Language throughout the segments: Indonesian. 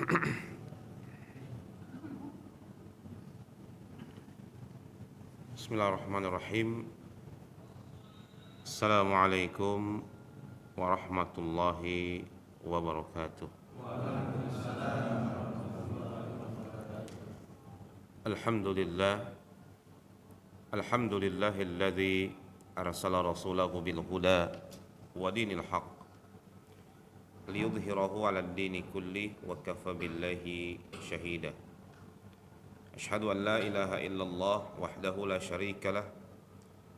Bismillahirrahmanirrahim. Assalamualaikum warahmatullahi wabarakatuh. Alhamdulillah. Alhamdulillahilladzi arsala rasulahu bil huda wa dinil haqq liyudhhirahu 'alad dini kulli wa kafa billahi syahida. Asyhadu an la ilaha illallah wahdahu la syarika lah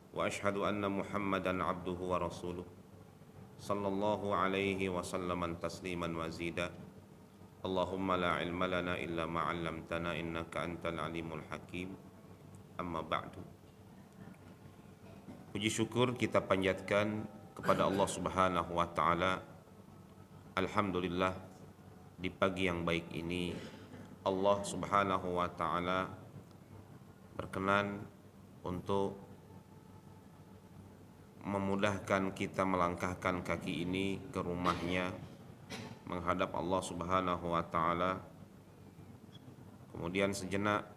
wa asyhadu anna Muhammadan abduhu wa rasuluh sallallahu alaihi wa sallaman tasliman mazida. Allahumma la ilma lana illa ma 'allamtana innaka antal alimul hakim. Amma ba'du. Puji syukur kita panjatkan kepada Allah Subhanahu wa taala. Alhamdulillah, di pagi yang baik ini Allah Subhanahu wa taala berkenan untuk memudahkan kita melangkahkan kaki ini ke rumahnya menghadap Allah Subhanahu wa taala. Kemudian sejenak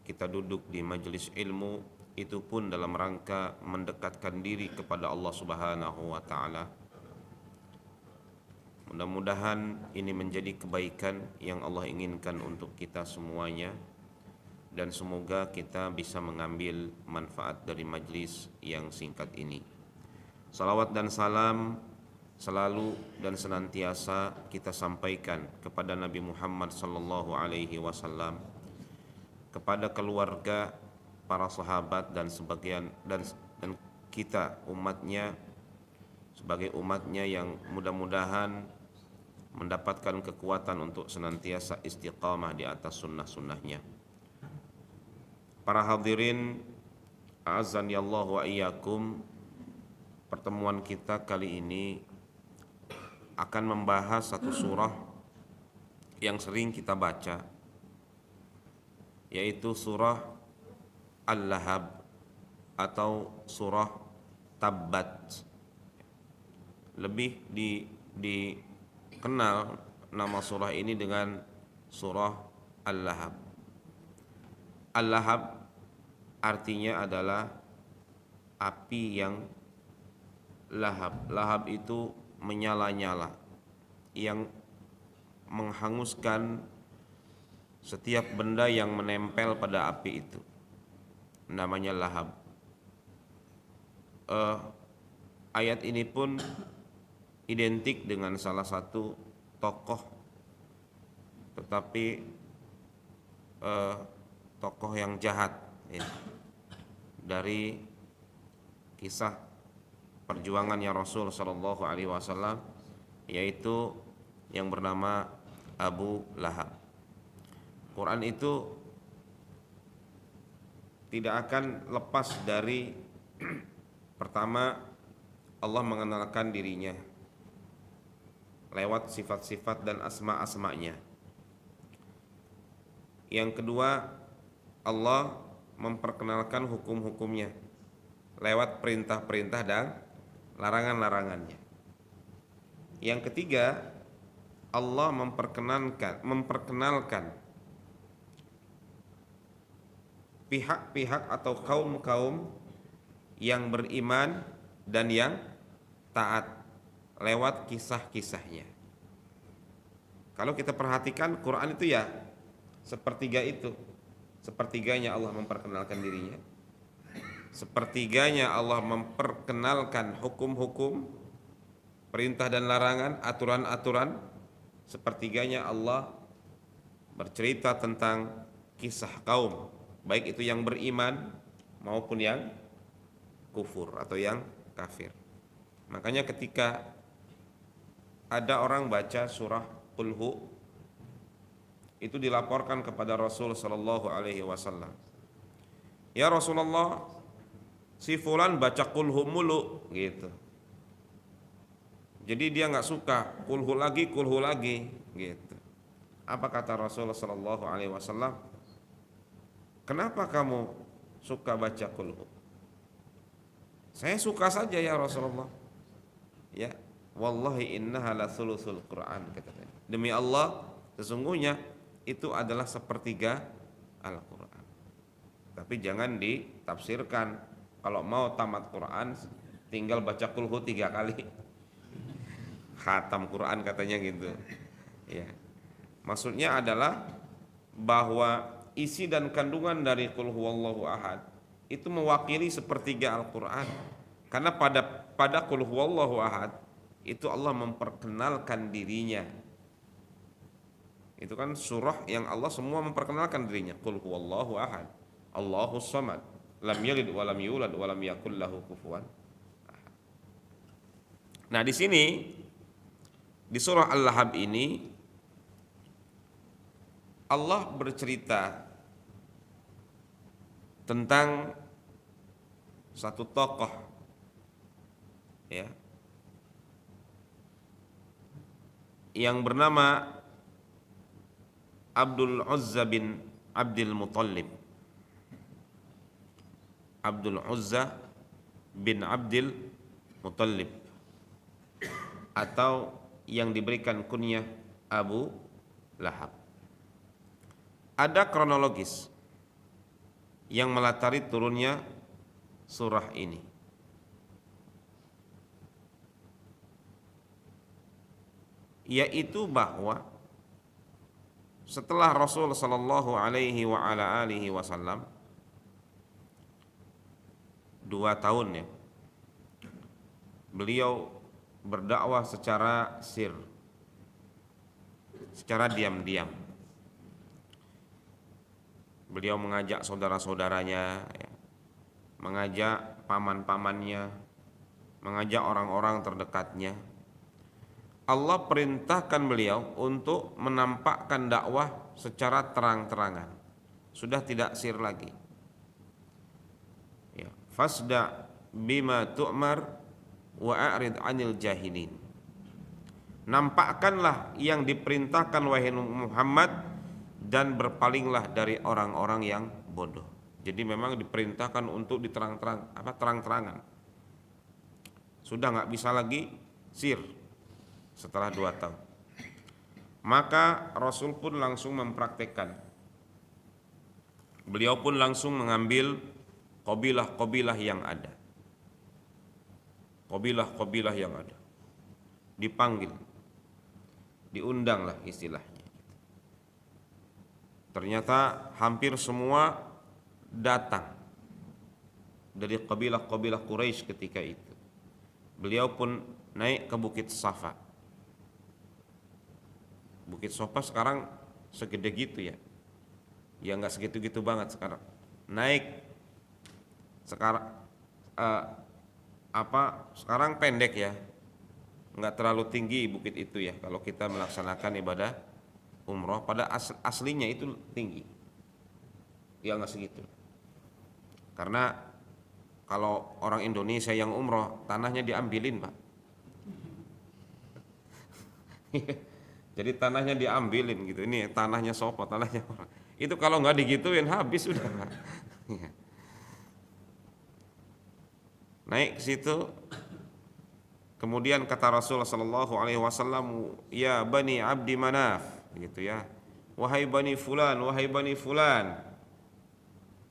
kita duduk di majelis ilmu, itu pun dalam rangka mendekatkan diri kepada Allah Subhanahu wa taala. Mudah-mudahan ini menjadi kebaikan yang Allah inginkan untuk kita semuanya, dan semoga kita bisa mengambil manfaat dari majlis yang singkat ini. Salawat dan salam selalu dan senantiasa kita sampaikan kepada Nabi Muhammad sallallahu alaihi wasallam, kepada keluarga, para sahabat dan sebagian dan kita umatnya sebagai umatnya yang mudah-mudahan mendapatkan kekuatan untuk senantiasa istiqamah di atas sunnah-sunnahnya. Para hadirin, a'azzani Allah wa iyyakum. Pertemuan kita kali ini akan membahas satu surah yang sering kita baca, yaitu surah Al-Lahab atau surah Tabbat. Lebih dikenal nama surah ini dengan surah Al-Lahab. Al-Lahab artinya adalah api yang lahab. Lahab itu menyala-nyala, yang menghanguskan setiap benda yang menempel pada api itu. Namanya lahab. Ayat ini pun identik dengan salah satu tokoh, tetapi tokoh yang jahat ya, dari kisah perjuangannya Rasul sallallahu alaihi wasallam, yaitu yang bernama Abu Lahab. Quran itu tidak akan lepas dari pertama, Allah mengenalkan dirinya lewat sifat-sifat dan asma-asmanya. Yang kedua, Allah memperkenalkan hukum-hukumnya lewat perintah-perintah dan larangan-larangannya. Yang ketiga, Allah memperkenalkan pihak-pihak atau kaum-kaum yang beriman dan yang taat lewat kisah-kisahnya. Kalau kita perhatikan Quran itu ya sepertiga itu. Sepertiganya Allah memperkenalkan dirinya, sepertiganya Allah memperkenalkan hukum-hukum, perintah dan larangan, aturan-aturan. Sepertiganya Allah bercerita tentang kisah kaum, baik itu yang beriman maupun yang kufur atau yang kafir. Makanya ketika ada orang baca surah Qul Hu, itu dilaporkan kepada Rasul sallallahu alaihi wasallam, "Ya Rasulullah, si fulan baca Qul Hu mulu," gitu. Jadi dia nggak suka, Qul Hu lagi gitu. Apa kata Rasul sallallahu alaihi wasallam? "Kenapa kamu suka baca Qul Hu?" "Saya suka saja ya Rasulullah." "Ya, wallahi innaha la thuluthul Quran," katanya. "Demi Allah, Sesungguhnya itu adalah sepertiga Al-Quran. Tapi jangan ditafsirkan, kalau mau tamat Quran tinggal baca kulhu 3 kali, khatam Quran katanya gitu ya. Maksudnya adalah bahwa isi dan kandungan dari qul huwallahu ahad itu mewakili sepertiga Al-Quran. Karena pada qul huwallahu ahad itu Allah memperkenalkan dirinya. Itu kan surah yang Allah semua memperkenalkan dirinya. Qul huwallahu ahad, Allahus samad, lam yalid wa lam yulad wa lam yakul lahu kufuwan ahad. Nah, di sini di surah Al-Lahab ini Allah bercerita tentang satu tokoh ya yang bernama Abdul Uzza bin Abdul Muttalib. Abdul Uzza bin Abdul Muttalib, atau yang diberikan kunyah Abu Lahab. Ada kronologis yang melatari turunnya surah ini. Yaitu bahwa setelah Rasul sallallahu alaihi wa ala alihi wasallam 2 tahun ya, beliau berdakwah secara sir, secara diam-diam. Beliau mengajak saudara-saudaranya ya, mengajak paman-pamannya, mengajak orang-orang terdekatnya. Allah perintahkan beliau untuk menampakkan dakwah secara terang-terangan, sudah tidak sir lagi ya. Fasda bima tu'mar wa a'rid 'anil jahilin. Nampakkanlah yang diperintahkan wahai Muhammad dan berpalinglah dari orang-orang yang bodoh. Jadi memang diperintahkan untuk terang-terangan. Sudah nggak bisa lagi sir setelah 2 tahun. Maka Rasul pun langsung mempraktekkan. Beliau pun langsung mengambil qabilah-qabilah yang ada. Qabilah-qabilah yang ada. Dipanggil. Diundanglah istilahnya. Ternyata hampir semua datang dari kabilah-kabilah Quraisy ketika itu. Beliau pun naik ke Bukit Safa. Bukit Safa sekarang segede gitu ya. Ya nggak segitu-gitu banget sekarang. Naik sekarang sekarang pendek ya. Nggak terlalu tinggi bukit itu ya kalau kita melaksanakan ibadah umroh. Pada aslinya itu tinggi ya, nggak segitu. Karena kalau orang Indonesia yang umroh tanahnya diambilin Pak. Jadi tanahnya diambilin gitu. Ini tanahnya sopo, tanahnya orang. Itu kalau nggak digituin habis sudah Pak. Naik ke situ. Kemudian kata Rasulullah sallallahu alaihi wasallam, ya Bani Abdi Manaf, gitu ya. Wahai Bani Fulan, wahai Bani Fulan.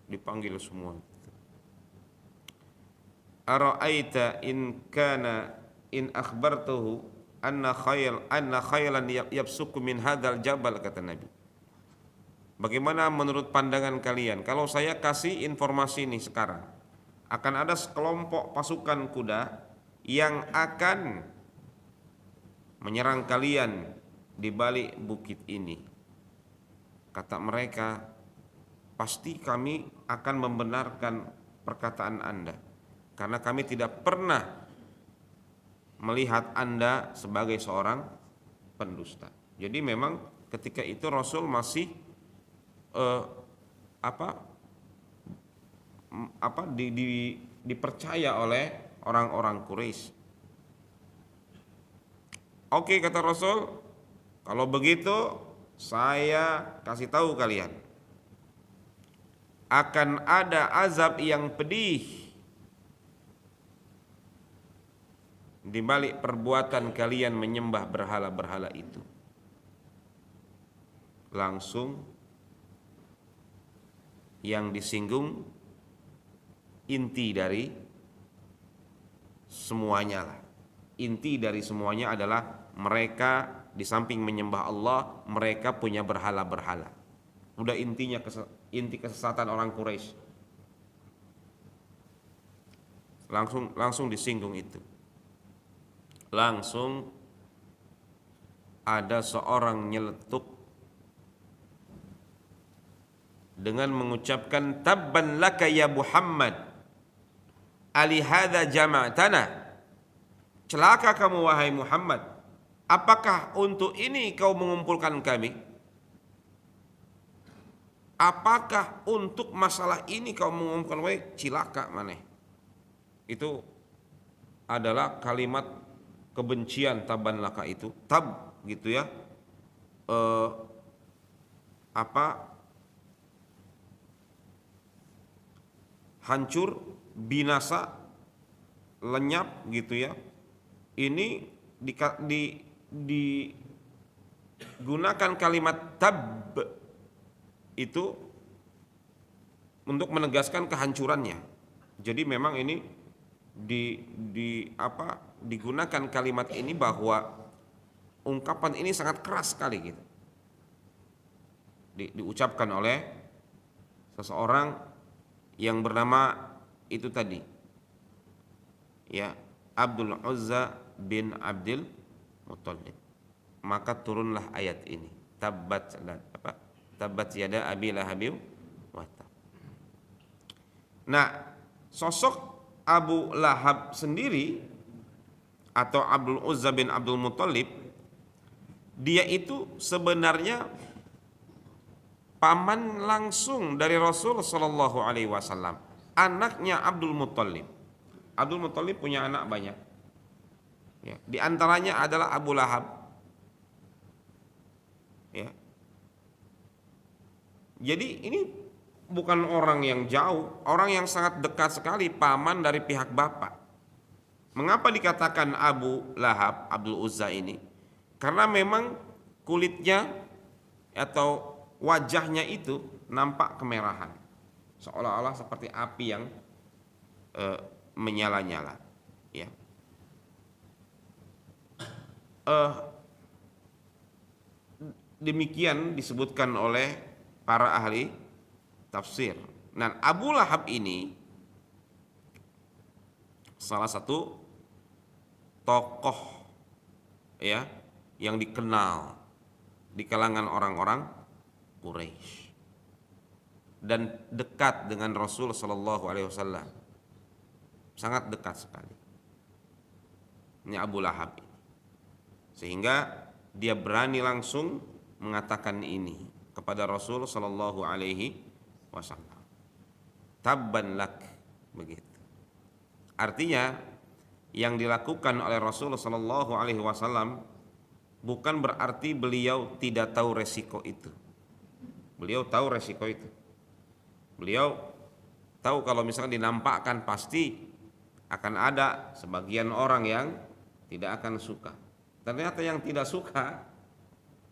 Dipanggil semua. Ara'aita in kana in akhbartuhu anna khaylan yabsuku min hadzal jabal, kata Nabi. Bagaimana menurut pandangan kalian kalau saya kasih informasi ini sekarang, akan ada sekelompok pasukan kuda yang akan menyerang kalian di balik bukit ini. Kata mereka, pasti kami akan membenarkan perkataan Anda, karena kami tidak pernah melihat Anda sebagai seorang pendusta. Jadi memang ketika itu Rasul masih dipercaya oleh orang-orang Quraisy. Oke, kata Rasul, kalau begitu saya kasih tahu kalian, akan ada azab yang pedih di balik perbuatan kalian menyembah berhala-berhala itu. langsung yang disinggung inti dari semuanya lah. Inti dari semuanya adalah mereka di samping menyembah Allah, mereka punya berhala-berhala. Udah inti kesesatan orang Quraisy. Langsung disinggung itu. Langsung ada seorang nyeletuk dengan mengucapkan tabban laka ya Muhammad ali hadza jama'tana. Celaka kamu wahai Muhammad, apakah untuk ini kau mengumpulkan kami? Apakah untuk masalah ini kau mengumpulkan kami? Cilaka maneh. Itu adalah kalimat kebencian tabban laka itu. Tab gitu ya. Hancur, binasa, lenyap gitu ya. Ini digunakan kalimat tab itu untuk menegaskan kehancurannya. Jadi memang ini digunakan kalimat ini bahwa ungkapan ini sangat keras sekali gitu. Diucapkan oleh seseorang yang bernama itu tadi ya, Abdul Uzza bin Abdul Muttalib. Maka turunlah ayat ini, tabbat yada abi lahabin wa tab. Nah, sosok Abu Lahab sendiri atau Abdul Uzza bin Abdul Muttalib, dia itu sebenarnya paman langsung dari Rasul sallallahu alaihi wasallam, anaknya Abdul Muttalib. Abdul Muttalib punya anak banyak. Ya, di antaranya adalah Abu Lahab. Ya. Jadi ini bukan orang yang jauh, orang yang sangat dekat sekali, paman dari pihak bapak. Mengapa dikatakan Abu Lahab, Abdul Uzza ini? Karena memang kulitnya atau wajahnya itu nampak kemerahan, seolah-olah seperti api yang menyala-nyala. Ya. Demikian disebutkan oleh para ahli tafsir. Nah, Abu Lahab ini salah satu tokoh ya yang dikenal di kalangan orang-orang Quraisy dan dekat dengan Rasul sallallahu alaihi wasallam. Sangat dekat sekali. Ini Abu Lahab ini. Sehingga dia berani langsung mengatakan ini kepada Rasul sallallahu alaihi wasallam. Tabban lak, begitu. Artinya yang dilakukan oleh Rasul sallallahu alaihi wasallam bukan berarti beliau tidak tahu resiko itu. Beliau tahu resiko itu. Beliau tahu kalau misalkan dinampakkan pasti akan ada sebagian orang yang tidak akan suka. Ternyata yang tidak suka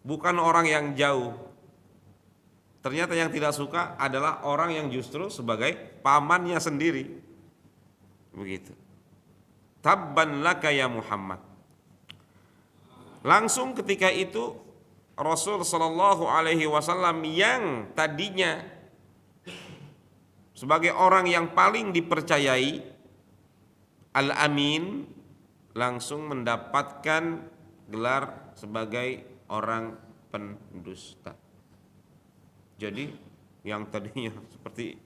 bukan orang yang jauh. Ternyata yang tidak suka adalah orang yang justru sebagai pamannya sendiri. Begitu. Tabban laka ya Muhammad. Langsung ketika itu Rasul sallallahu alaihi wasallam yang tadinya sebagai orang yang paling dipercayai, Al-Amin, langsung mendapatkan gelar sebagai orang pendusta. Jadi yang tadinya seperti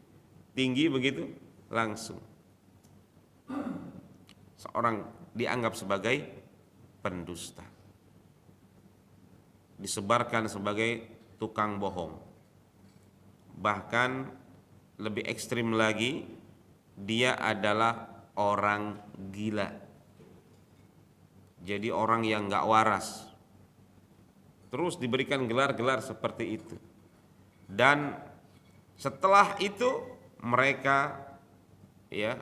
tinggi begitu, langsung seorang dianggap sebagai pendusta, disebarkan sebagai tukang bohong. Bahkan lebih ekstrim lagi, dia adalah orang gila. Jadi orang yang gak waras. Terus diberikan gelar-gelar seperti itu. Dan setelah itu mereka ya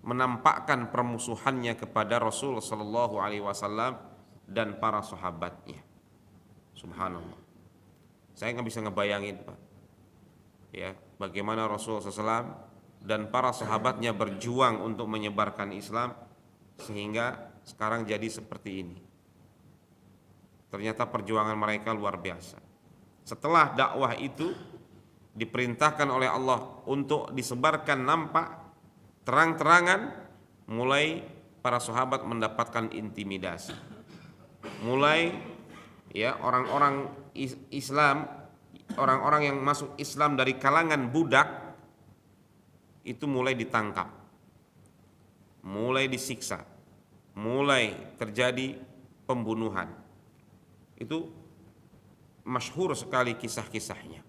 menampakkan permusuhannya kepada Rasul sallallahu alaihi wasallam dan para sahabatnya. Subhanallah. Saya nggak bisa ngebayangin, Pak. Ya, bagaimana Rasulullah SAW dan para sahabatnya berjuang untuk menyebarkan Islam sehingga sekarang jadi seperti ini. Ternyata perjuangan mereka luar biasa. Setelah dakwah itu diperintahkan oleh Allah untuk disebarkan nampak terang-terangan, mulai para sahabat mendapatkan intimidasi. Mulai ya orang-orang Islam, orang-orang yang masuk Islam dari kalangan budak itu mulai ditangkap, mulai disiksa, mulai terjadi pembunuhan. Itu masyhur sekali kisah-kisahnya.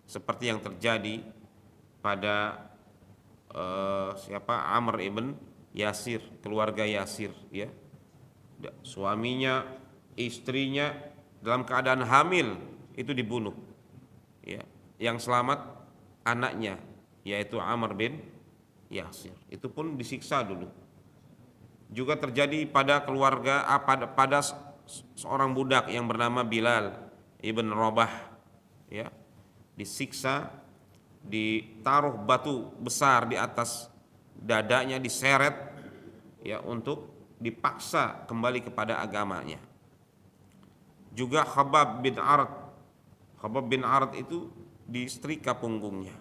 Seperti yang terjadi pada Amr ibn Yasir, keluarga Yasir, ya. Suaminya, istrinya dalam keadaan hamil itu dibunuh. Ya. Yang selamat anaknya, yaitu Amr bin Yasir. Itu pun disiksa dulu. Juga terjadi pada keluarga pada seorang budak yang bernama Bilal ibn Rabah, ya. Disiksa, ditaruh batu besar di atas dadanya, diseret, ya, untuk dipaksa kembali kepada agamanya. Juga Khabbab bin Arad itu disetrika punggungnya.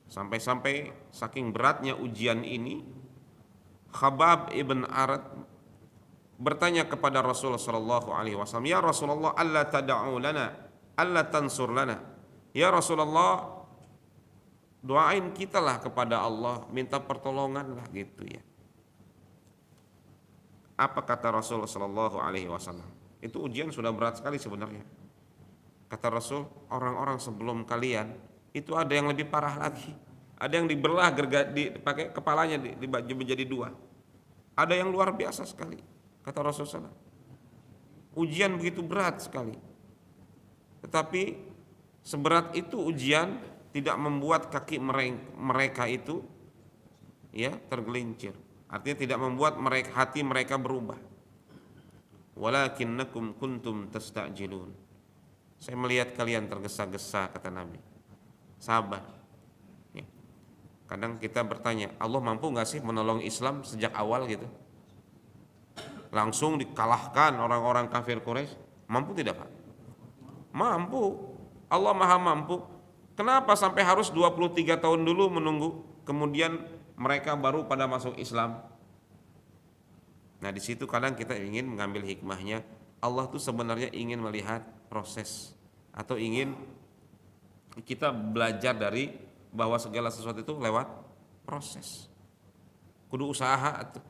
Sampai-sampai saking beratnya ujian ini, Khabbab ibn Arad bertanya kepada Rasulullah sallallahu alaihi wasallam, "Ya Rasulullah, alla tad'u lana, alla tansur lana." Ya Rasulullah, doain kita lah kepada Allah, minta pertolongan lah, gitu ya. Apa kata Rasulullah sallallahu alaihi wasallam? Itu ujian sudah berat sekali sebenarnya. Kata Rasul, orang-orang sebelum kalian itu ada yang lebih parah lagi. Ada yang dibelah pakai kepalanya dibagi menjadi dua. Ada yang luar biasa sekali. Kata Rasulullah, ujian begitu berat sekali. Tetapi seberat itu ujian tidak membuat kaki mereka itu, ya, tergelincir. Artinya tidak membuat hati mereka berubah. Walakinnakum kuntum tasta'jilun. Saya melihat kalian tergesa-gesa, kata Nabi. Sabar. Ya. Kadang kita bertanya, Allah mampu nggak sih menolong Islam sejak awal gitu? Langsung dikalahkan orang-orang kafir Quraisy? Mampu tidak, Pak? Mampu. Allah maha mampu. Kenapa sampai harus 23 tahun dulu menunggu, kemudian mereka baru pada masuk Islam? Nah, di situ kadang kita ingin mengambil hikmahnya. Allah tuh sebenarnya ingin melihat proses, atau ingin kita belajar dari bahwa segala sesuatu itu lewat proses. Kudu usaha tuh.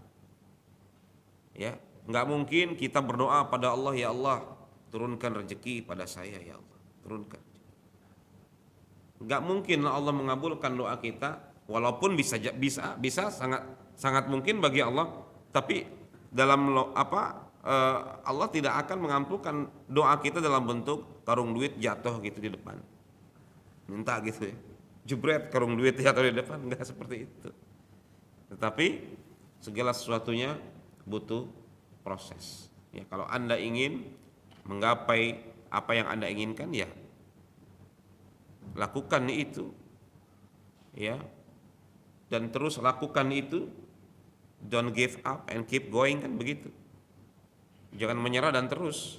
Ya, nggak mungkin kita berdoa pada Allah, ya Allah, turunkan rezeki pada saya, ya Allah, turunkan. Nggak mungkin Allah mengabulkan doa kita, walaupun bisa sangat mungkin bagi Allah, tapi dalam Allah tidak akan mengampunkan doa kita dalam bentuk karung duit jatuh gitu di depan, minta gitu ya, jebret karung duit jatuh di depan, nggak seperti itu. Tetapi segala sesuatunya butuh proses. Ya, kalau Anda ingin menggapai apa yang Anda inginkan, ya lakukan itu, ya, dan terus lakukan itu. Don't give up and keep going, kan begitu. Jangan menyerah dan terus,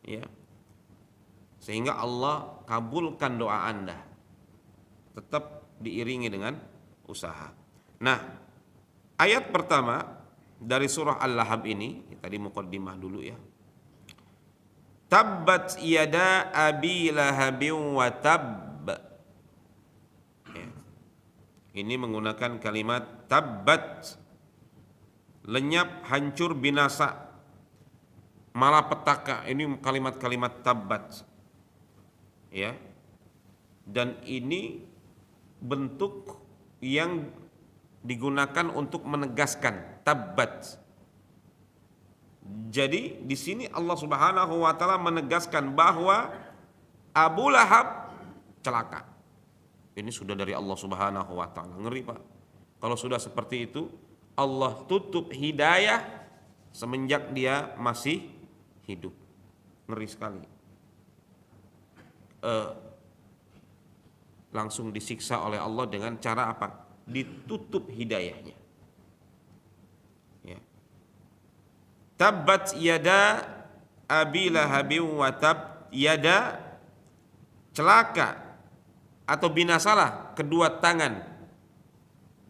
ya, sehingga Allah kabulkan doa Anda. Tetap diiringi dengan usaha. Nah, ayat pertama dari surah Al-Lahab ini, tadi muqaddimah dulu ya. Tabbat yada abi lahabin wa tabb. Ya. Ini menggunakan kalimat tabbat, lenyap, hancur, binasa, malapetaka. Ini kalimat-kalimat tabbat. Ya. Dan ini bentuk yang digunakan untuk menegaskan tabbat. Jadi di sini Allah Subhanahu wa taala menegaskan bahwa Abu Lahab celaka. Ini sudah dari Allah Subhanahu wa taala. Ngeri, Pak. Kalau sudah seperti itu, Allah tutup hidayah semenjak dia masih hidup. Ngeri sekali. eh, langsung disiksa oleh Allah dengan cara apa? Ditutup hidayahnya. Ya. Tabbat yada abi lahabin wa tab, yada celaka atau binasalah kedua tangan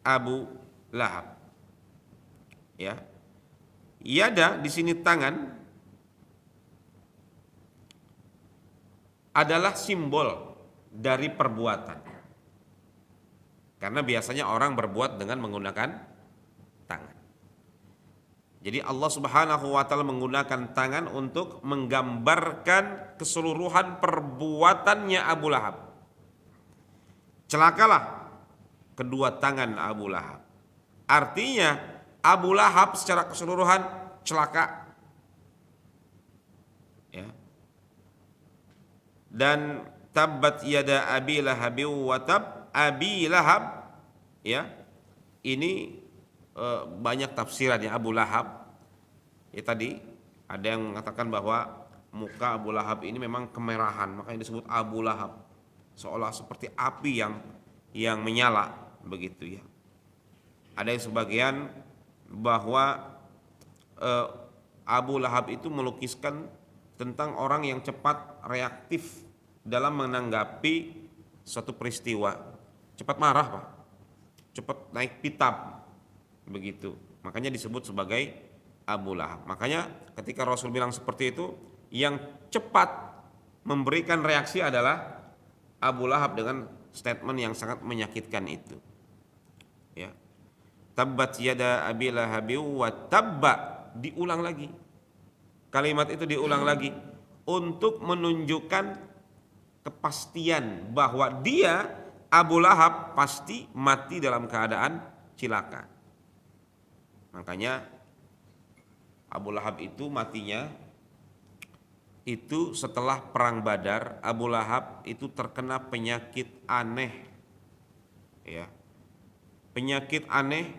Abu Lahab. Ya. Yada di sini tangan adalah simbol dari perbuatan. Karena biasanya orang berbuat dengan menggunakan tangan. Jadi Allah Subhanahu wa taala menggunakan tangan untuk menggambarkan keseluruhan perbuatannya Abu Lahab. Celakalah kedua tangan Abu Lahab. Artinya Abu Lahab secara keseluruhan celaka. Ya. Dan tabbat yada abi lahabin wa tab, Abi Lahab, ya, ini banyak tafsiran ya Abu Lahab. Ya tadi ada yang mengatakan bahwa muka Abu Lahab ini memang kemerahan, makanya disebut Abu Lahab, seolah seperti api yang menyala begitu ya. Ada yang sebagian bahwa Abu Lahab itu melukiskan tentang orang yang cepat reaktif dalam menanggapi suatu peristiwa. Cepat marah Pak, cepat naik pitam begitu, makanya disebut sebagai Abu Lahab. Makanya ketika Rasul bilang seperti itu, yang cepat memberikan reaksi adalah Abu Lahab dengan statement yang sangat menyakitkan itu. Ya. Tabbat yada abi lahabin wa tabba, diulang lagi. Kalimat itu diulang lagi untuk menunjukkan kepastian bahwa dia Abu Lahab pasti mati dalam keadaan cilaka. Makanya Abu Lahab itu matinya itu setelah perang Badar. Abu Lahab itu terkena penyakit aneh. Ya. Penyakit aneh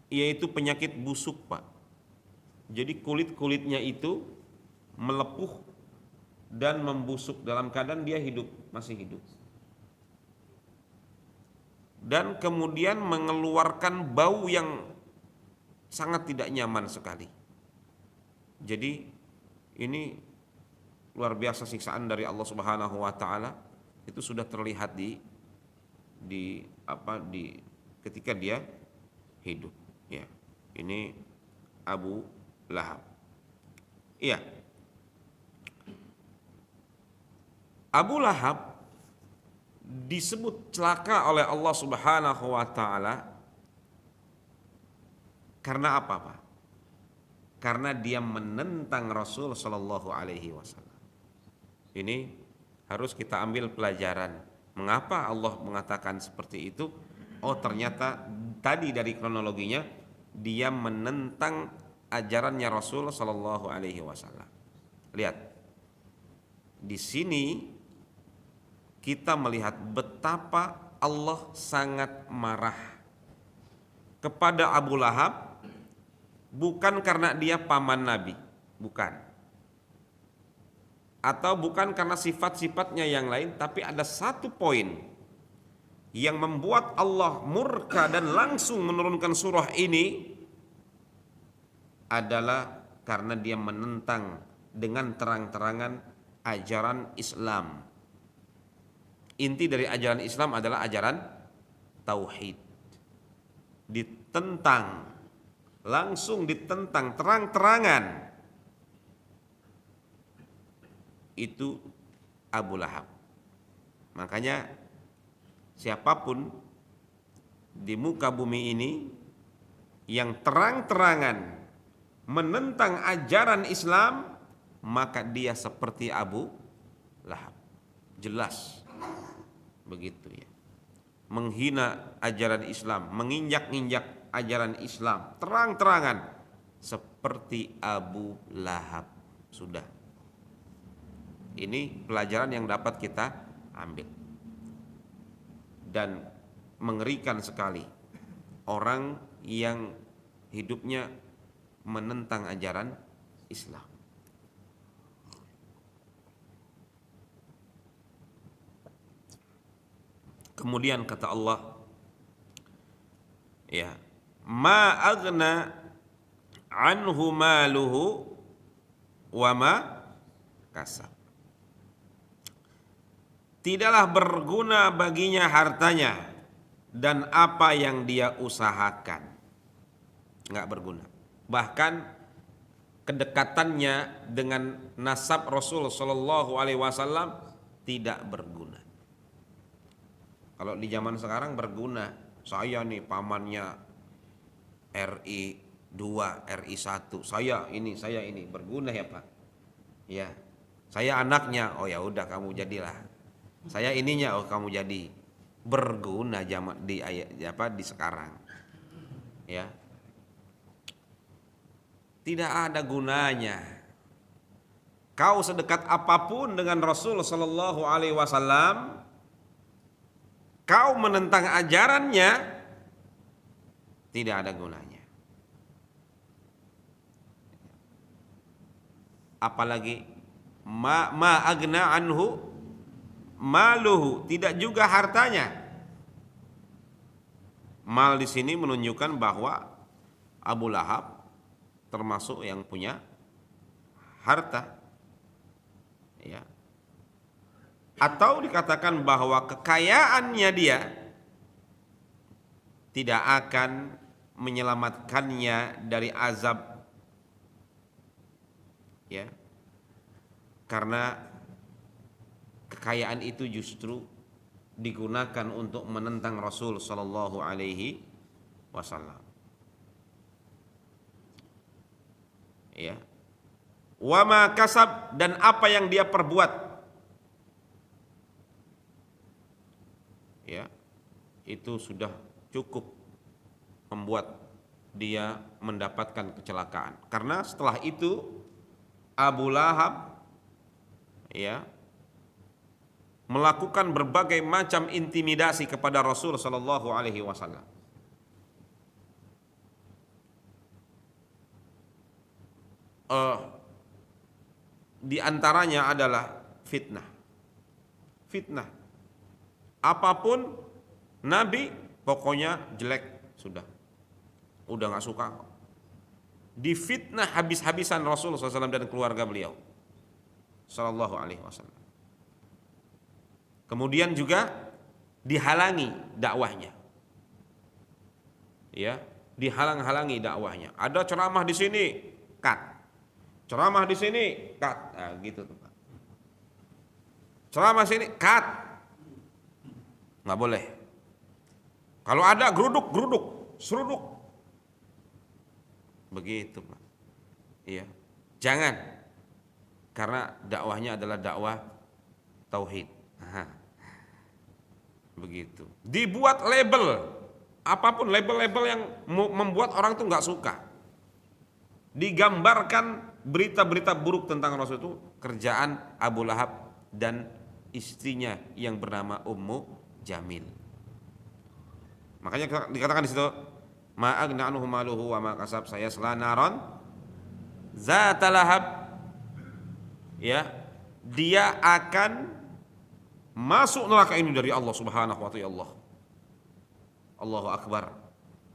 yaitu penyakit busuk, Pak. Jadi kulit-kulitnya itu melepuh dan membusuk dalam keadaan dia masih hidup. Dan kemudian mengeluarkan bau yang sangat tidak nyaman sekali. Jadi ini luar biasa siksaan dari Allah Subhanahu wa taala, itu sudah terlihat di ketika dia hidup ya. Ini Abu Lahab. Iya. Abu Lahab disebut celaka oleh Allah Subhanahu wa taala karena apa, Pak? Karena dia menentang Rasul sallallahu alaihi wasallam. Ini harus kita ambil pelajaran. Mengapa Allah mengatakan seperti itu? Oh, ternyata tadi dari kronologinya dia menentang ajarannya Rasul sallallahu alaihi wasallam. Lihat. Di sini kita melihat betapa Allah sangat marah kepada Abu Lahab, bukan karena dia paman Nabi, bukan, atau bukan karena sifat-sifatnya yang lain, tapi ada satu poin yang membuat Allah murka dan langsung menurunkan surah ini adalah karena dia menentang dengan terang-terangan ajaran Islam. Inti dari ajaran Islam adalah ajaran tauhid. Ditentang, langsung ditentang terang-terangan. Itu Abu Lahab. Makanya siapapun di muka bumi ini yang terang-terangan menentang ajaran Islam, maka dia seperti Abu Lahab. Jelas begitu ya. Menghina ajaran Islam, menginjak-injak ajaran Islam terang-terangan seperti Abu Lahab. Sudah. Ini pelajaran yang dapat kita ambil. Dan mengerikan sekali orang yang hidupnya menentang ajaran Islam. Kemudian kata Allah, ya, ma aghna anhu maluhu wa ma kasab. Tidaklah berguna baginya hartanya dan apa yang dia usahakan. Enggak berguna. Bahkan kedekatannya dengan nasab Rasul sallallahu alaihi wasallam tidak berguna. Kalau di zaman sekarang berguna. Saya nih pamannya RI 2, RI 1. Saya ini berguna ya, Pak. Ya. Saya anaknya. Oh ya udah kamu jadilah. Saya ininya, oh kamu jadi. Berguna zaman di di sekarang. Ya. Tidak ada gunanya. Kau sedekat apapun dengan Rasul sallallahu alaihi wasallam, kau menentang ajarannya, tidak ada gunanya. Apalagi ma agna anhu maluhu, tidak juga hartanya. Mal di sini menunjukkan bahwa Abu Lahab termasuk yang punya harta. Ya. Atau dikatakan bahwa kekayaannya dia tidak akan menyelamatkannya dari azab. Ya. Karena kekayaan itu justru digunakan untuk menentang Rasul sallallahu alaihi wasallam. Ya. Wa ma kasab, dan apa yang dia perbuat. Ya. Itu sudah cukup membuat dia mendapatkan kecelakaan. Karena setelah itu Abu Lahab ya melakukan berbagai macam intimidasi kepada Rasul sallallahu alaihi wasallam. Di antaranya adalah fitnah. Fitnah. Apapun Nabi pokoknya jelek sudah. Udah nggak suka. Difitnah habis-habisan Rasul SAW dan keluarga beliau sallallahu alaihi wasallam. Kemudian juga dihalangi dakwahnya. Ya, dihalang-halangi dakwahnya. Ada ceramah di sini, cut. Ceramah di sini, cut. Nah, gitu tuh, Pak. Ceramah sini, cut. Nggak boleh. Kalau ada geruduk, seruduk. Begitu, Pak. Iya. Jangan. Karena dakwahnya adalah dakwah tauhid. Begitu. Dibuat label, apapun label-label yang membuat orang tuh nggak suka. Digambarkan berita-berita buruk tentang Rasul itu kerjaan Abu Lahab dan istrinya yang bernama Ummu Jamil. Makanya dikatakan di situ, ma agna anhu maluhu wa ma kasab sayasla naron zata lahab. Ya, dia akan masuk neraka ini dari Allah Subhanahu wa ta'ala. Allahu Akbar.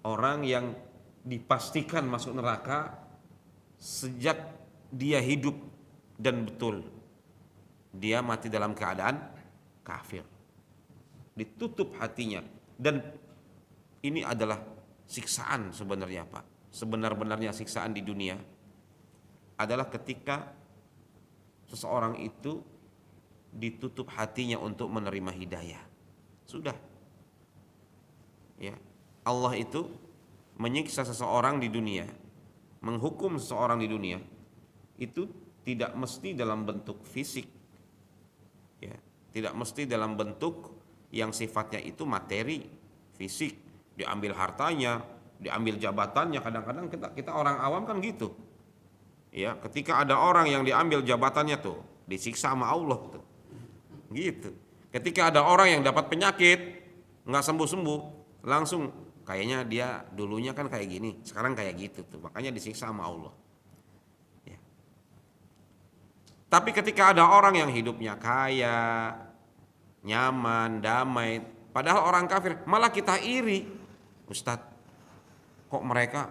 Orang yang dipastikan masuk neraka sejak dia hidup dan betul dia mati dalam keadaan kafir. Ditutup hatinya, dan ini adalah siksaan sebenarnya, Pak. Sebenar-benarnya siksaan di dunia adalah ketika seseorang itu ditutup hatinya untuk menerima hidayah. Sudah. Ya. Allah itu menyiksa seseorang di dunia, menghukum seseorang di dunia, itu tidak mesti dalam bentuk fisik. Ya, tidak mesti dalam bentuk yang sifatnya itu materi, fisik, diambil hartanya, diambil jabatannya. Kadang-kadang kita orang awam kan gitu. Ya, ketika ada orang yang diambil jabatannya tuh, disiksa sama Allah tuh. Gitu. Ketika ada orang yang dapat penyakit nggak sembuh-sembuh, langsung kayaknya dia dulunya kan kayak gini, sekarang kayak gitu tuh, makanya disiksa sama Allah. Ya. Tapi ketika ada orang yang hidupnya kaya, nyaman, damai, Padahal orang kafir, malah kita iri. Ustadz, kok mereka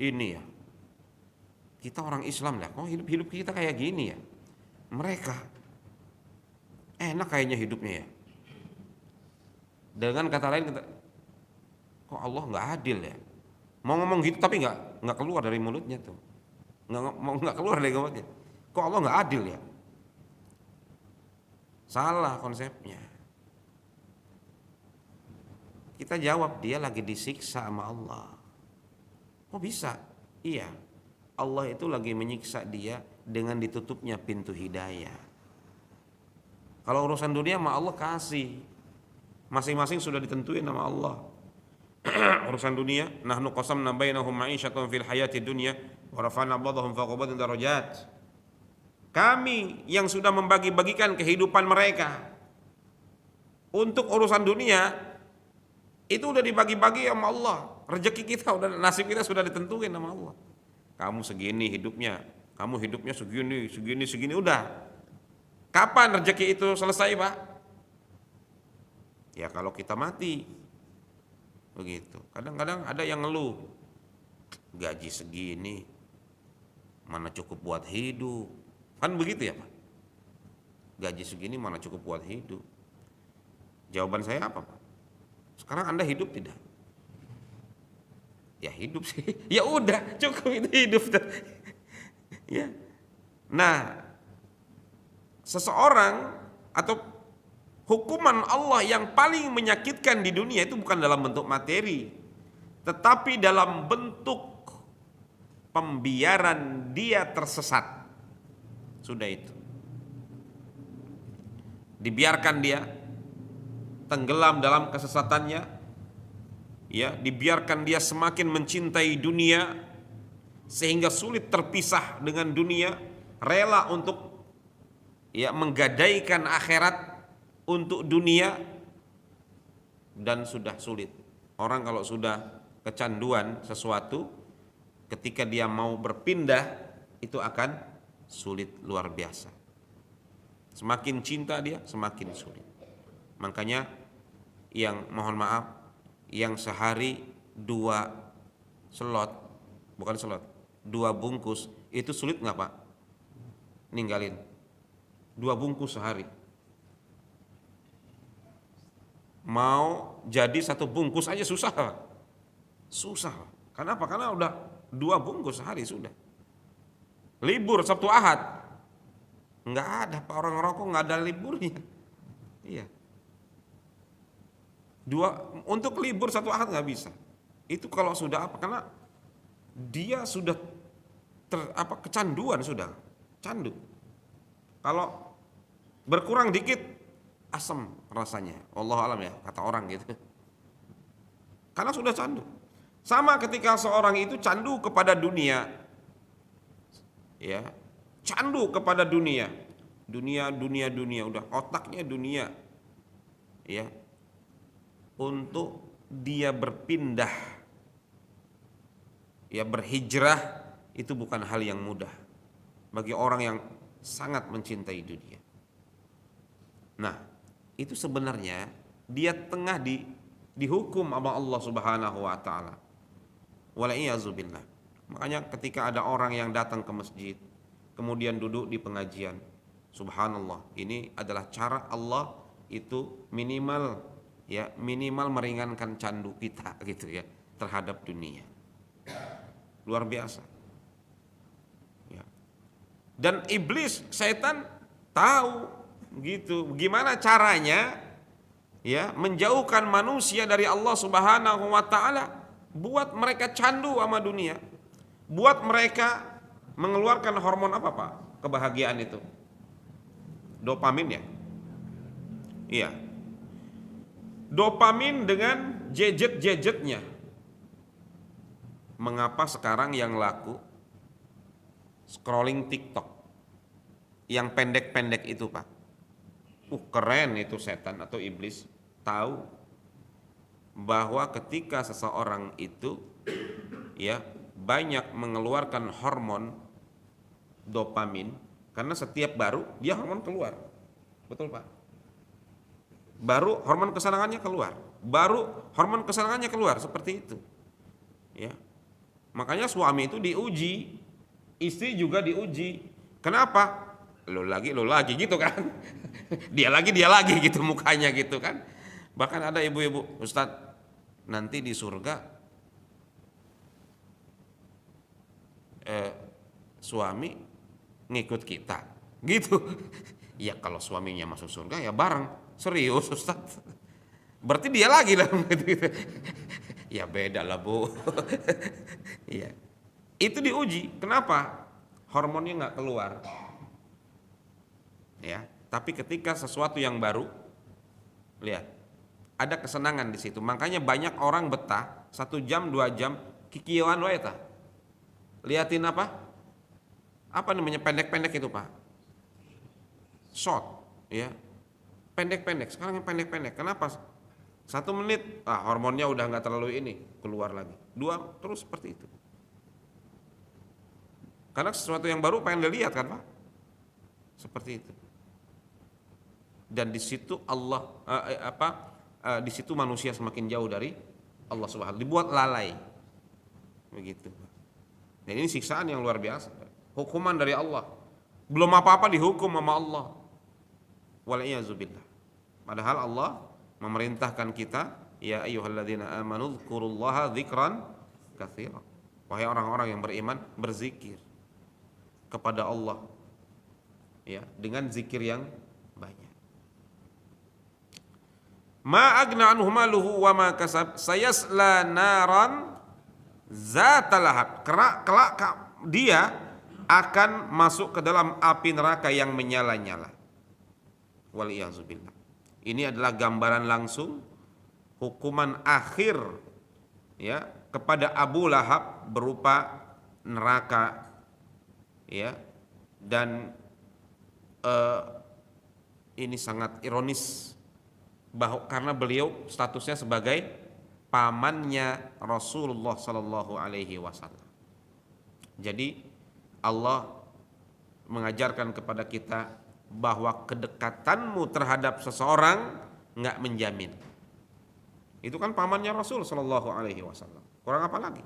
ini ya? Kita orang Islam lah, kok hidup kita kayak gini ya? Mereka enak kayaknya hidupnya ya. Dengan kata lain, kok Allah nggak adil ya? Mau ngomong gitu tapi nggak keluar dari mulutnya tuh, nggak keluar dari mulutnya. Kok Allah nggak adil ya? Salah konsepnya. Kita jawab, dia lagi disiksa sama Allah. Kok bisa? Iya, Allah itu lagi menyiksa dia dengan ditutupnya pintu hidayah. Kalau urusan dunia mah Allah kasih, masing-masing sudah ditentuin sama Allah. Urusan dunia, nahnu qasamna bainahum ma'isyatan fil hayati dunya wa rafa'na ba'dahum fawqa ba'din darajat. Kami yang sudah membagi-bagikan kehidupan mereka. Untuk urusan dunia itu udah dibagi-bagi sama Allah. Rezeki kita udah, nasib kita sudah ditentuin sama Allah. Kamu segini hidupnya, kamu hidupnya segini udah. Kapan rezeki itu selesai, Pak? Ya kalau kita mati. Begitu. Kadang-kadang ada yang ngeluh, gaji segini mana cukup buat hidup. Kan begitu ya, Pak? Gaji segini mana cukup buat hidup. Jawaban saya apa, Pak? Sekarang Anda hidup tidak? Ya hidup sih. Ya udah, cukup itu hidup. Ya. Nah, seseorang atau hukuman Allah yang paling menyakitkan di dunia itu bukan dalam bentuk materi, tetapi dalam bentuk pembiaran dia tersesat. Sudah itu. Dibiarkan dia tenggelam dalam kesesatannya, ya, dibiarkan dia semakin mencintai dunia sehingga sulit terpisah dengan dunia, rela untuk ya menggadaikan akhirat untuk dunia, dan sudah sulit. Orang kalau sudah kecanduan sesuatu, ketika dia mau berpindah itu akan sulit luar biasa. Semakin cinta dia, semakin sulit. Makanya yang mohon maaf, yang sehari 2 bungkus itu sulit nggak, Pak? Ninggalin 2 bungkus sehari. Mau jadi 1 bungkus aja susah, Pak. Susah. Kenapa? Karena udah 2 bungkus sehari sudah. Libur Sabtu Ahad nggak ada, Pak, orang rokok nggak ada liburnya. Iya. Untuk libur 1 Ahad nggak bisa. Itu kalau sudah apa? Karena dia sudah kecanduan, sudah candu. Kalau berkurang dikit asam rasanya. Wallahu alam ya, kata orang gitu. Karena sudah candu. Sama ketika seorang itu candu kepada dunia. Ya, candu kepada dunia, udah otaknya dunia, ya, untuk dia berpindah, ya berhijrah itu bukan hal yang mudah bagi orang yang sangat mencintai dunia. Nah, itu sebenarnya dia tengah dihukum sama Allah Subhanahu wa taala. Walaiyazubillah. Makanya ketika ada orang yang datang ke masjid, kemudian duduk di pengajian, subhanallah, ini adalah cara Allah itu minimal meringankan candu kita gitu ya terhadap dunia. Luar biasa. Ya. Dan iblis, setan tahu gitu gimana caranya ya menjauhkan manusia dari Allah Subhanahu wa taala, buat mereka candu sama dunia. Buat mereka mengeluarkan hormon apa, Pak? Kebahagiaan itu. Dopamin ya? Iya. Dopamin dengan gadget-gadgetnya. Mengapa sekarang yang laku scrolling TikTok? Yang pendek-pendek itu, Pak. Keren itu setan atau iblis tahu bahwa ketika seseorang itu ya banyak mengeluarkan hormon dopamin, karena setiap baru dia hormon keluar. Betul, Pak? baru hormon kesenangannya keluar, seperti itu. Ya. Makanya suami itu diuji, istri juga diuji. Kenapa? Lo lagi gitu kan. Dia lagi gitu mukanya gitu kan. Bahkan ada ibu-ibu, Ustadz, nanti di surga suami ngikut kita gitu. Ya kalau suaminya masuk surga ya bareng. Serius Ustaz, berarti dia lagi lah gitu. Ya beda lah Bu. Iya, itu diuji. Kenapa? Hormonnya nggak keluar, ya. Tapi ketika sesuatu yang baru, lihat, ada kesenangan di situ. Makanya banyak orang betah 1 jam 2 jam kikieuan wae tah. Liatin apa namanya, pendek-pendek itu Pak, short, ya, pendek-pendek. Sekarang yang pendek-pendek, kenapa? 1 menit, hormonnya udah nggak terlalu ini, keluar lagi. 2, terus seperti itu. Karena sesuatu yang baru pengen dilihat kan Pak, seperti itu. Dan di situ Allah di situ manusia semakin jauh dari Allah Subhanahu, dibuat lalai, begitu. Dan ini siksaan yang luar biasa, hukuman dari Allah. Belum apa-apa dihukum sama Allah. Wal'iyazubillah. Padahal Allah memerintahkan kita, ya ayyuhalladzina amanu dzkurullaha dzikran katsira. Wahai orang-orang yang beriman, berzikir kepada Allah, ya, dengan zikir yang banyak. Ma agna anhu maluhu wa ma kasab sayasla naran zatal lahab. Kelak dia akan masuk ke dalam api neraka yang menyala-nyala. Wal'iyazubillah. Ini adalah gambaran langsung hukuman akhir, ya, kepada Abu Lahab berupa neraka, ya. Dan ini sangat ironis bahwa karena beliau statusnya sebagai pamannya Rasulullah Sallallahu Alaihi Wasallam. Jadi Allah mengajarkan kepada kita bahwa kedekatanmu terhadap seseorang nggak menjamin. Itu kan pamannya Rasul Sallallahu Alaihi Wasallam. Kurang apa lagi?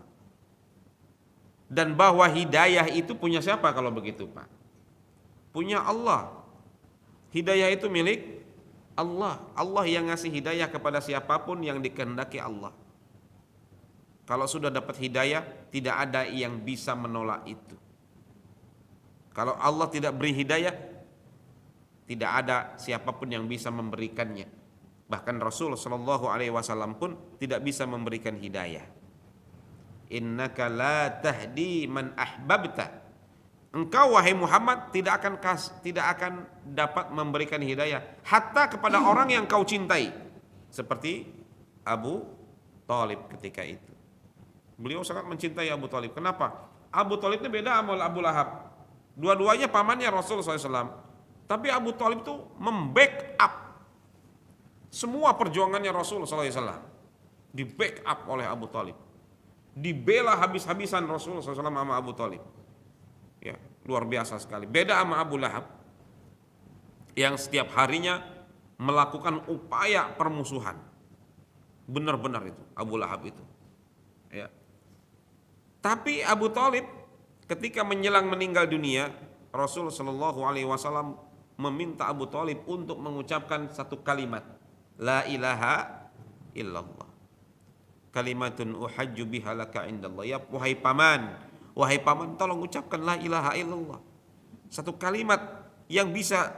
Dan bahwa hidayah itu punya siapa kalau begitu Pak? Punya Allah. Hidayah itu milik Allah. Allah yang ngasih hidayah kepada siapapun yang dikehendaki Allah. Kalau sudah dapat hidayah, tidak ada yang bisa menolak itu. Kalau Allah tidak beri hidayah, tidak ada siapapun yang bisa memberikannya. Bahkan Rasul Shallallahu Alaihi Wasallam pun tidak bisa memberikan hidayah. Innaka la tahdi man ahbabta. Engkau wahai Muhammad tidak akan dapat memberikan hidayah hatta kepada orang yang kau cintai, seperti Abu Thalib ketika itu. Beliau sangat mencintai Abu Thalib. Kenapa? Abu Thalib ini beda sama Abu Lahab. Dua-duanya pamannya Rasul SAW. Tapi Abu Thalib itu membackup semua perjuangannya Rasul SAW. Di backup oleh Abu Thalib. Dibela habis-habisan Rasul SAW sama Abu Thalib. Ya, luar biasa sekali. Beda sama Abu Lahab yang setiap harinya melakukan upaya permusuhan. Benar-benar itu Abu Lahab itu. Ya. Tapi Abu Thalib ketika menjelang meninggal dunia, Rasul Shallallahu Alaihi Wasallam meminta Abu Thalib untuk mengucapkan satu kalimat, La ilaha illallah. Kalimatun uhajju biha laka indallah. Ya wahai paman, tolong ucapkan la ilaha illallah. Satu kalimat yang bisa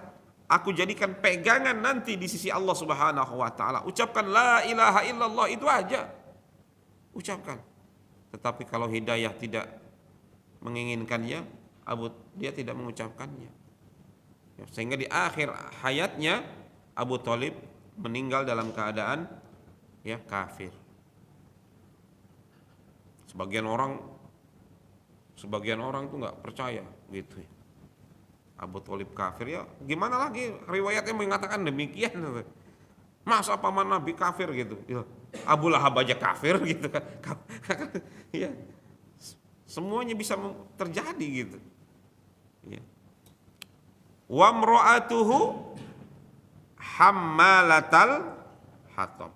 aku jadikan pegangan nanti di sisi Allah Subhanahu wa taala. Ucapkan la ilaha illallah, itu aja. Ucapkan. Tetapi kalau hidayah tidak menginginkannya, dia tidak mengucapkannya. Ya, sehingga di akhir hayatnya Abu Thalib meninggal dalam keadaan ya kafir. Sebagian orang tuh nggak percaya gitu ya. Abu Thalib kafir, ya gimana lagi riwayatnya mengatakan demikian. Masa paman Nabi kafir gitu? Ya, Abu Lahab aja kafir gitu kan? Ya, semuanya bisa terjadi gitu. Ya. Wa mra'atuhu hammalatal hatab.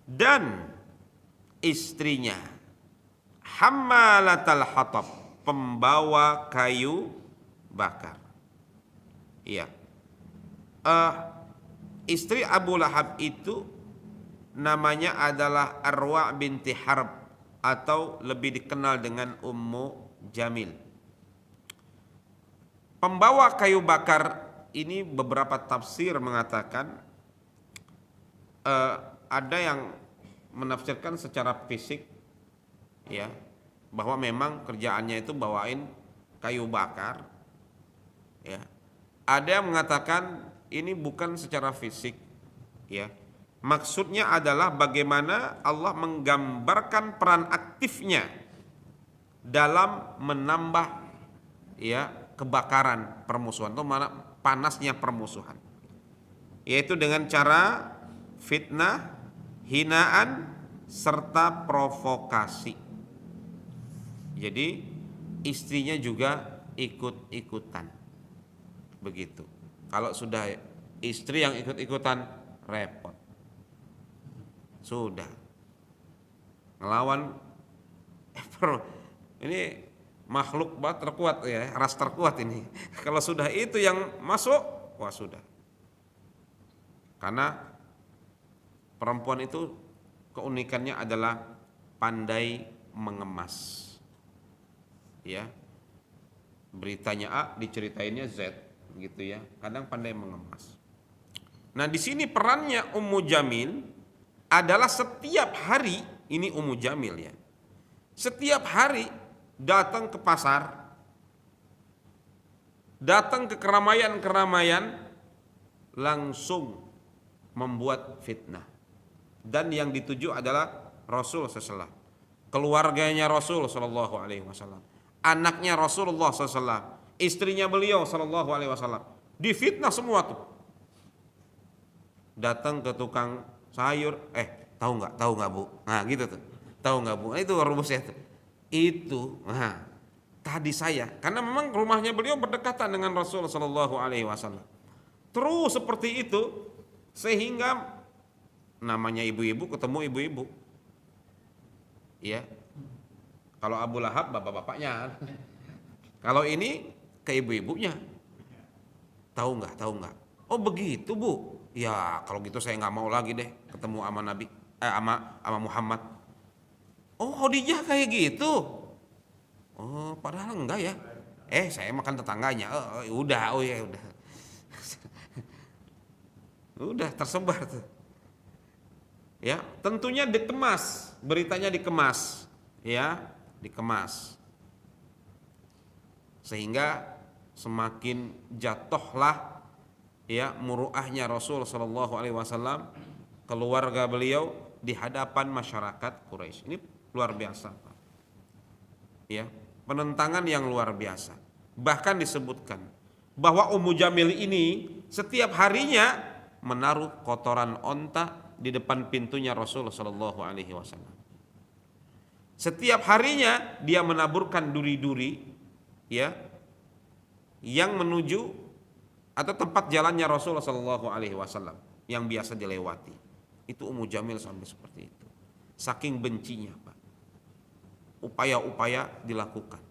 Dan istrinya hammalatal hatab, pembawa kayu bakar. Iya. Istri Abu Lahab itu namanya adalah Arwa binti Harb atau lebih dikenal dengan Ummu Jamil. Pembawa kayu bakar ini beberapa tafsir mengatakan ada yang menafsirkan secara fisik, ya, bahwa memang kerjaannya itu bawain kayu bakar, ya. Ada yang mengatakan ini bukan secara fisik, ya. Maksudnya adalah bagaimana Allah menggambarkan peran aktifnya dalam menambah, ya, kebakaran permusuhan atau mana panasnya permusuhan, yaitu dengan cara fitnah, hinaan, serta provokasi. Jadi istrinya juga ikut-ikutan. Begitu. Kalau sudah istri yang ikut-ikutan, repot. Sudah. Ngelawan ini makhluk terkuat, ya, ras terkuat ini. Kalau sudah itu yang masuk, wah sudah. Karena perempuan itu keunikannya adalah pandai mengemas. Ya. Beritanya A, diceritainnya Z, gitu ya. Kadang pandai mengemas. Nah, di sini perannya Ummu Jamil adalah setiap hari, ini Ummu Jamil ya. Setiap hari datang ke pasar, datang ke keramaian-keramaian, langsung membuat fitnah. Dan yang dituju adalah Rasul SAW, keluarganya Rasul SAW, anaknya Rasulullah SAW, istrinya beliau SAW, difitnah semua tuh. Datang ke tukang sayur, tahu nggak bu? Nah gitu tuh, tahu nggak bu? Nah, itu rumusnya tuh. Itu, nah, tadi saya, karena memang rumahnya beliau berdekatan dengan Rasul SAW. Terus seperti itu, sehingga namanya ibu-ibu ketemu ibu-ibu, ya. Kalau Abu Lahab bapak-bapaknya, kalau ini ke ibu-ibunya. Tahu nggak? Oh begitu bu. Ya kalau gitu saya nggak mau lagi deh ketemu sama Nabi, sama Muhammad. Oh Khadijah kayak gitu. Oh padahal enggak ya. Saya makan tetangganya. Udah. Udah tersebar tuh. Ya tentunya dikemas, beritanya dikemas, ya. Dikemas sehingga semakin jatuhlah, ya, muruahnya Rasul Shallallahu Alaihi Wasallam, keluarga beliau di hadapan masyarakat Quraisy. Ini luar biasa, Pak. Ya, penentangan yang luar biasa. Bahkan disebutkan bahwa Ummu Jamil ini setiap harinya menaruh kotoran onta di depan pintunya Rasul Shallallahu Alaihi Wasallam. Setiap harinya dia menaburkan duri-duri, ya, yang menuju atau tempat jalannya Rasulullah Shallallahu Alaihi Wasallam yang biasa dilewati. Itu Ummu Jamil sampai seperti itu. Saking bencinya, Pak. Upaya-upaya dilakukan,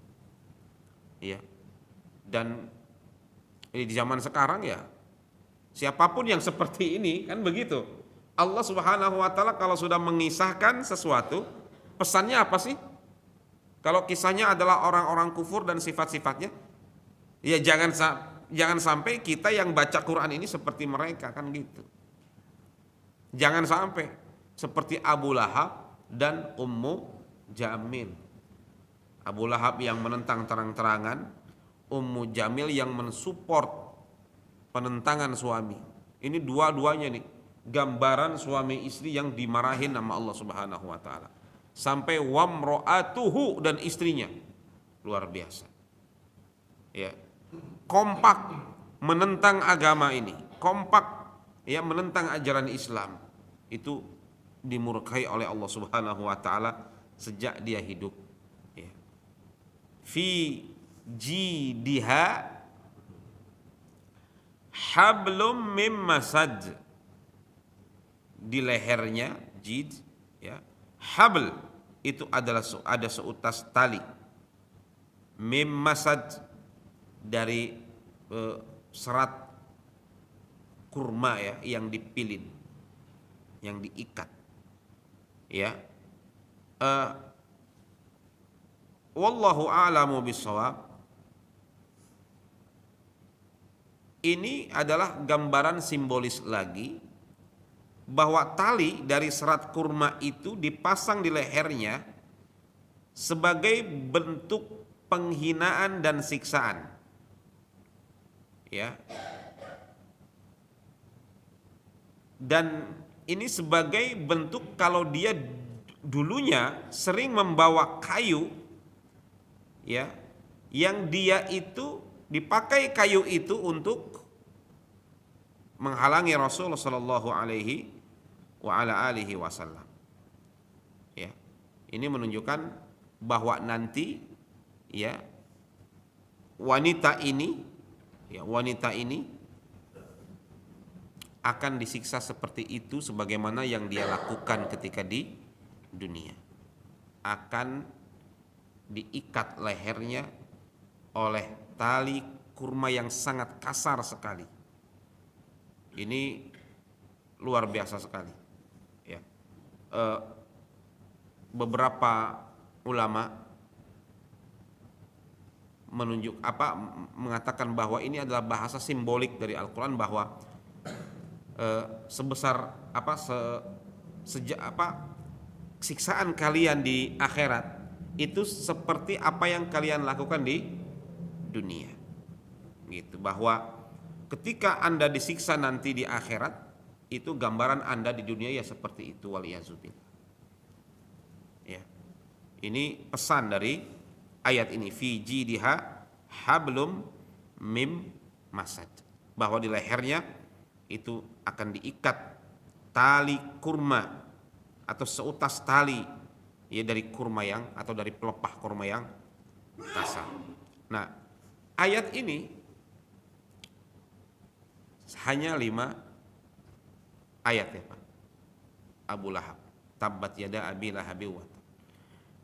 ya. Dan di zaman sekarang ya, siapapun yang seperti ini kan begitu. Allah Subhanahu Wa Taala kalau sudah mengisahkan sesuatu, pesannya apa sih? Kalau kisahnya adalah orang-orang kufur dan sifat-sifatnya, ya jangan sampai kita yang baca Quran ini seperti mereka, kan gitu. Jangan sampai seperti Abu Lahab dan Ummu Jamil. Abu Lahab yang menentang terang-terangan, Ummu Jamil yang mensupport penentangan suami. Ini dua-duanya nih gambaran suami istri yang dimarahin sama Allah Subhanahu Wa Taala. Sampai wamro'atuhu, dan istrinya luar biasa, ya, kompak menentang agama ini, kompak, ya, menentang ajaran Islam. Itu dimurkai oleh Allah Subhanahu Wa Taala sejak dia hidup, ya. Fi jidiha Hablum mim masad, di lehernya jid, ya. Habl itu adalah ada seutas tali, mim masad dari serat kurma, ya, yang dipilin, yang diikat, ya. Wallahu a'lamu bissawab. Ini adalah gambaran simbolis lagi bahwa tali dari serat kurma itu dipasang di lehernya sebagai bentuk penghinaan dan siksaan, ya. Dan ini sebagai bentuk kalau dia dulunya sering membawa kayu, ya, yang dia itu dipakai kayu itu untuk menghalangi Rasulullah Shallallahu Alaihi wa ala alihi wasallam. Ya, ini menunjukkan bahwa nanti, ya, wanita ini akan disiksa seperti itu sebagaimana yang dia lakukan ketika di dunia. Akan diikat lehernya oleh tali kurma yang sangat kasar sekali. Ini luar biasa sekali, ya. Beberapa ulama mengatakan bahwa ini adalah bahasa simbolik dari Al-Quran, bahwa sebesar siksaan kalian di akhirat itu seperti apa yang kalian lakukan di dunia, gitu. Bahwa ketika Anda disiksa nanti di akhirat, itu gambaran Anda di dunia ya seperti itu, waliyazubillah. Ya. Ini pesan dari ayat ini, fi jidiha hablum mim masad, bahwa di lehernya itu akan diikat tali kurma atau seutas tali, ya, dari kurma yang atau dari pelepah kurma yang kasar. Nah, ayat ini hanya 5 ayat, ya Pak. Abu Lahab, tabbat yada abi lahabi wa tab.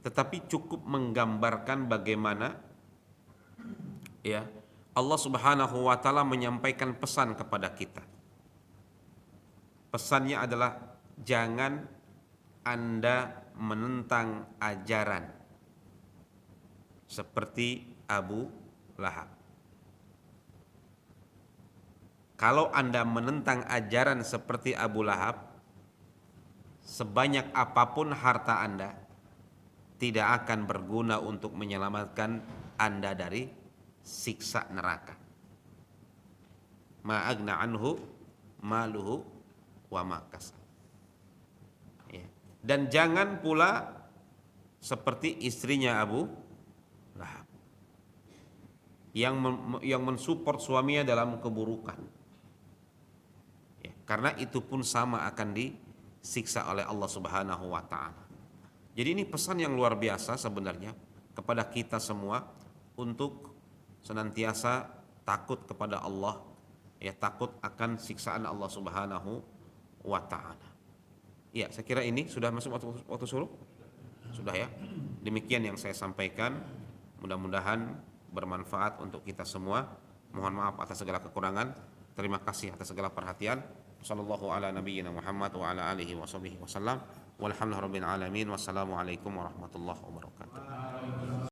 Tetapi cukup menggambarkan bagaimana, ya, Allah Subhanahu wa taala menyampaikan pesan kepada kita. Pesannya adalah jangan Anda menentang ajaran seperti Abu Lahab. Kalau Anda menentang ajaran seperti Abu Lahab, sebanyak apapun harta Anda tidak akan berguna untuk menyelamatkan Anda dari siksa neraka. Ma agna anhu maluhu wa ma kasab. Ya. Dan jangan pula seperti istrinya Abu Lahab yang mensupport suaminya dalam keburukan. Ya, karena itu pun sama akan disiksa oleh Allah Subhanahu wa taala. Jadi ini pesan yang luar biasa sebenarnya kepada kita semua untuk senantiasa takut kepada Allah, ya, takut akan siksaan Allah Subhanahu wa taala. Ya, saya kira ini sudah masuk waktu suruh. Sudah, ya. Demikian yang saya sampaikan. Mudah-mudahan bermanfaat untuk kita semua. Mohon maaf atas segala kekurangan. Terima kasih atas segala perhatian. Sallallahu ala nabiyyina Muhammad wa ala alihi wa sahbihi wasallam. Walhamdulillahirabbil alamin. Wassalamualaikum warahmatullahi wabarakatuh.